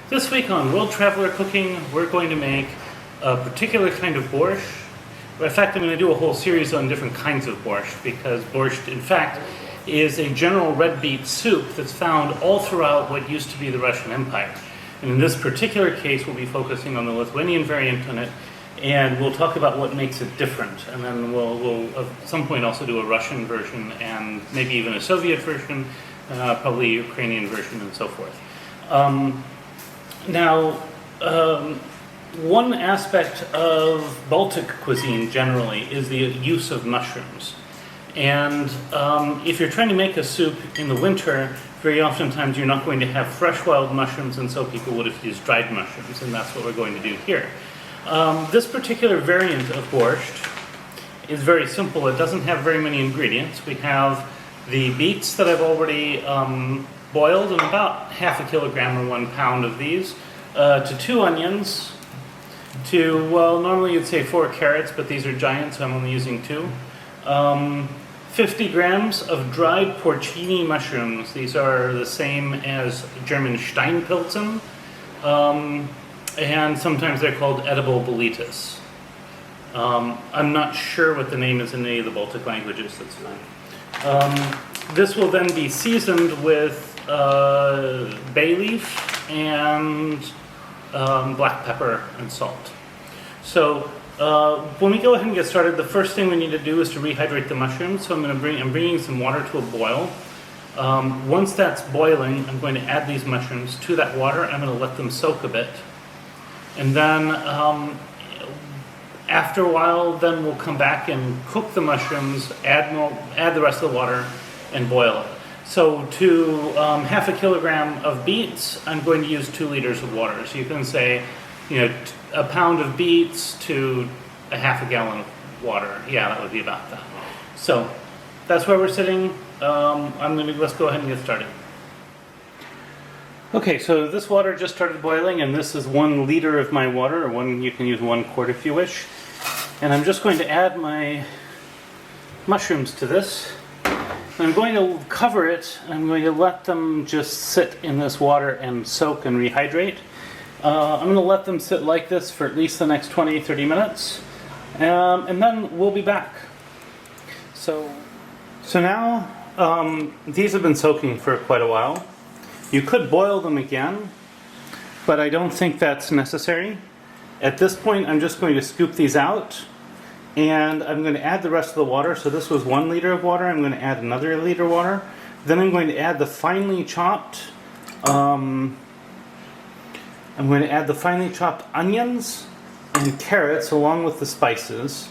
This week on World Traveler Cooking, we're going to make a particular kind of borscht. In fact, I'm going to do a whole series on different kinds of borscht, because borscht, in fact, is a general red beet soup that's found all throughout what used to be the Russian Empire. And in this particular case, we'll be focusing on the Lithuanian variant on it, and we'll talk about what makes it different. And then we'll at some point also do a Russian version and maybe even a Soviet version, probably a Ukrainian version, and so forth. One aspect of Baltic cuisine generally is the use of mushrooms. And if you're trying to make a soup in the winter, very oftentimes you're not going to have fresh wild mushrooms, and so people would have used dried mushrooms, and that's what we're going to do here. This particular variant of borscht is very simple. It doesn't have very many ingredients. We have the beets that I've already boiled, and about half a kilogram or 1 pound of these, to 2 onions, to, well, normally you'd say 4 carrots, but these are giant, so I'm only using 2. 50 grams of dried porcini mushrooms. These are the same as German Steinpilzen, and sometimes they're called edible boletus. I'm not sure what the name is in any of the Baltic languages, that's fine. This will then be seasoned with bay leaf and black pepper and salt. So when we go ahead and get started, the first thing we need to do is to rehydrate the mushrooms. So I'm bringing some water to a boil. Once that's boiling, I'm going to add these mushrooms to that water. I'm going to let them soak a bit, and then after a while, then we'll come back and cook the mushrooms, add the rest of the water, and boil it. So to half a kilogram of beets, I'm going to use 2 liters of water. So you can say, a pound of beets to a half a gallon of water. Yeah, that would be about that. So that's where we're sitting. Let's go ahead and get started. Okay, so this water just started boiling, and this is 1 liter of my water, or you can use 1 quart if you wish. And I'm just going to add my mushrooms to this. I'm going to cover it, and I'm going to let them just sit in this water and soak and rehydrate. I'm going to let them sit like this for at least the next 20-30 minutes, and then we'll be back. So now these have been soaking for quite a while. You could boil them again, but I don't think that's necessary. At this point, I'm just going to scoop these out, and I'm going to add the rest of the water. So this was 1 liter of water. I'm going to add another liter of water. Then I'm going to add the finely chopped onions and carrots along with the spices,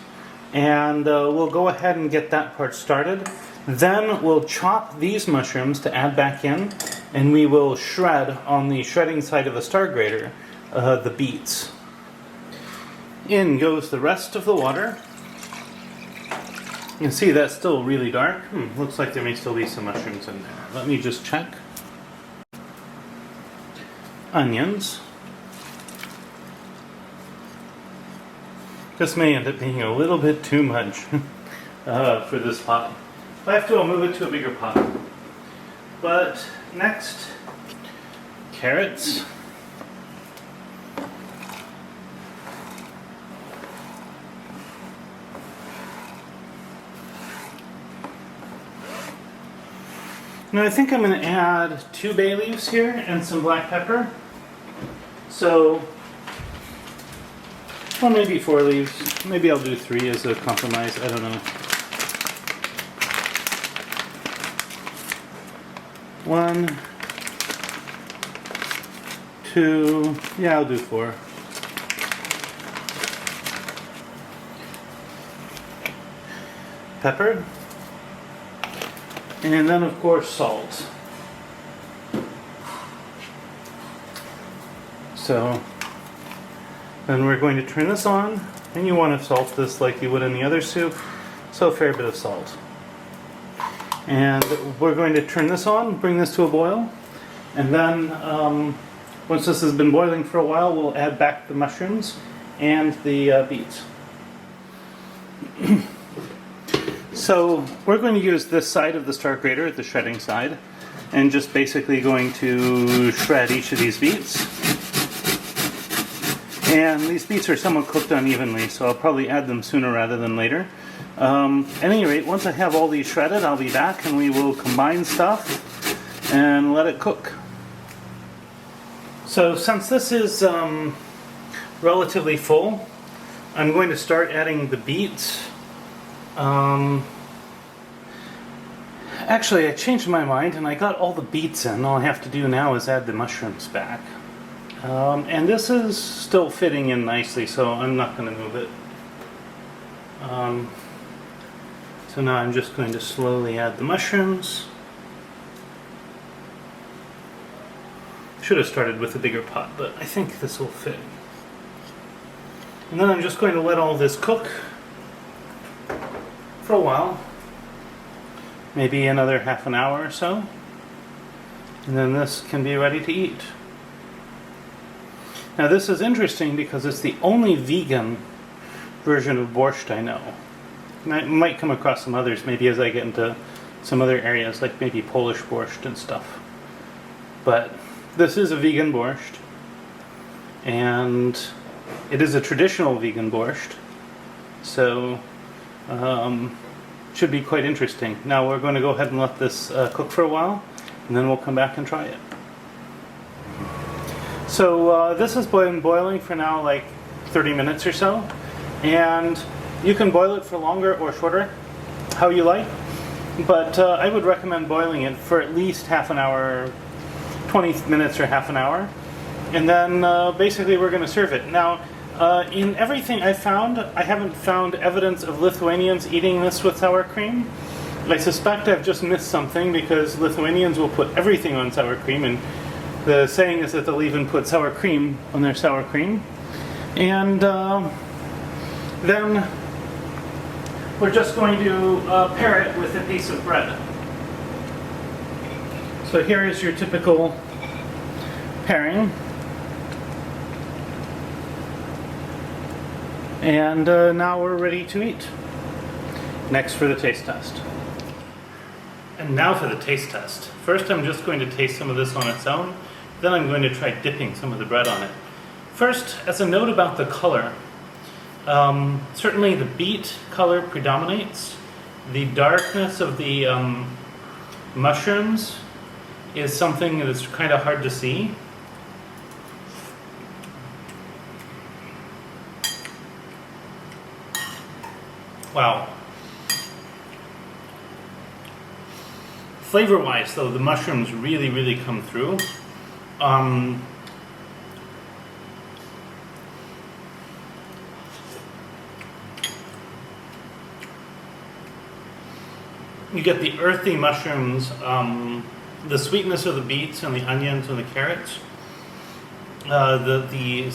and we'll go ahead and get that part started. Then we'll chop these mushrooms to add back in, and we will shred on the shredding side of the star grater the beets. In goes the rest of the water. You can see that's still really dark. Looks like there may still be some mushrooms in there. Let me just check. Onions. This may end up being a little bit too much for this pot. If I have to, I'll move it to a bigger pot. But next, carrots. Now I think I'm going to add 2 bay leaves here and some black pepper. So, or maybe 4 leaves. Maybe I'll do 3 as a compromise. I don't know. 1, 2, yeah, I'll do 4. Pepper. And then, of course, salt. So, then we're going to turn this on, and you want to salt this like you would any other soup, so a fair bit of salt. And we're going to turn this on, bring this to a boil, and then once this has been boiling for a while, we'll add back the mushrooms and the beets. So we're going to use this side of the star grater, the shredding side, and just basically going to shred each of these beets. And these beets are somewhat cooked unevenly, so I'll probably add them sooner rather than later. At any rate, once I have all these shredded, I'll be back and we will combine stuff and let it cook. So since this is relatively full, I'm going to start adding the beets. Actually, I changed my mind and I got all the beets in. All I have to do now is add the mushrooms back. And this is still fitting in nicely, so I'm not going to move it. So now I'm just going to slowly add the mushrooms. Should have started with a bigger pot, but I think this will fit. And then I'm just going to let all this cook for a while. Maybe another half an hour or so. And then this can be ready to eat. Now this is interesting because it's the only vegan version of borscht I know. And I might come across some others maybe as I get into some other areas like maybe Polish borscht and stuff. But this is a vegan borscht. And it is a traditional vegan borscht. So should be quite interesting. Now we're going to go ahead and let this cook for a while and then we'll come back and try it. So this has been boiling for now like 30 minutes or so, and you can boil it for longer or shorter, how you like, but I would recommend boiling it for at least half an hour, 20 minutes or half an hour, and then basically we're going to serve it. Now in everything I found, I haven't found evidence of Lithuanians eating this with sour cream. I suspect I've just missed something because Lithuanians will put everything on sour cream, and the saying is that they'll even put sour cream on their sour cream. And then we're just going to pair it with a piece of bread. So here is your typical pairing. And now we're ready to eat. Next for the taste test. And now for the taste test. First I'm just going to taste some of this on its own. Then I'm going to try dipping some of the bread on it. First, as a note about the color, certainly the beet color predominates. The darkness of the mushrooms is something that's kind of hard to see. Wow. Flavor-wise, though, the mushrooms really, really come through. You get the earthy mushrooms, the sweetness of the beets and the onions and the carrots. The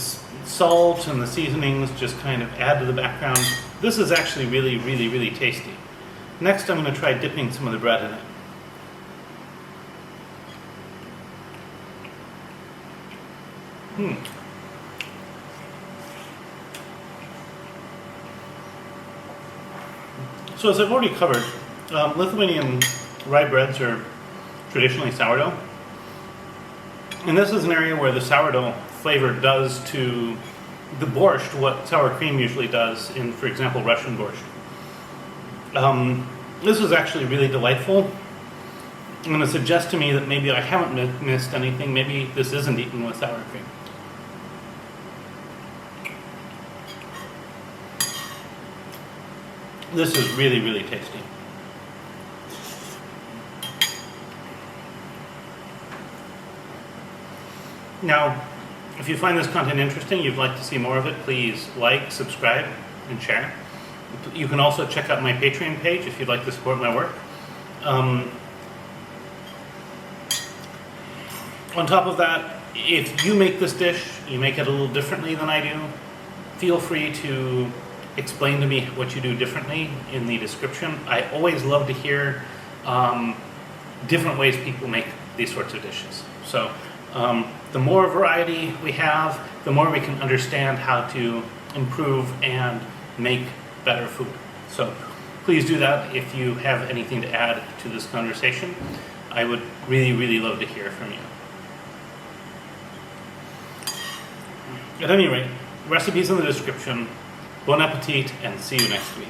salt and the seasonings just kind of add to the background. This is actually really, really, really tasty. Next, I'm going to try dipping some of the bread in it. So as I've already covered, Lithuanian rye breads are traditionally sourdough. And this is an area where the sourdough flavor does to the borscht what sour cream usually does in, for example, Russian borscht. This is actually really delightful. I'm going to suggest to me that maybe I haven't missed anything. Maybe this isn't eaten with sour cream. This is really, really tasty. Now, if you find this content interesting, you'd like to see more of it, please like, subscribe, and share. You can also check out my Patreon page if you'd like to support my work. On top of that, if you make this dish, you make it a little differently than I do, feel free to explain to me what you do differently in the description. I always love to hear different ways people make these sorts of dishes. So the more variety we have, the more we can understand how to improve and make better food. So please do that if you have anything to add to this conversation. I would really, really love to hear from you. At any rate, Recipes in the description. Bon appetit, and see you next week.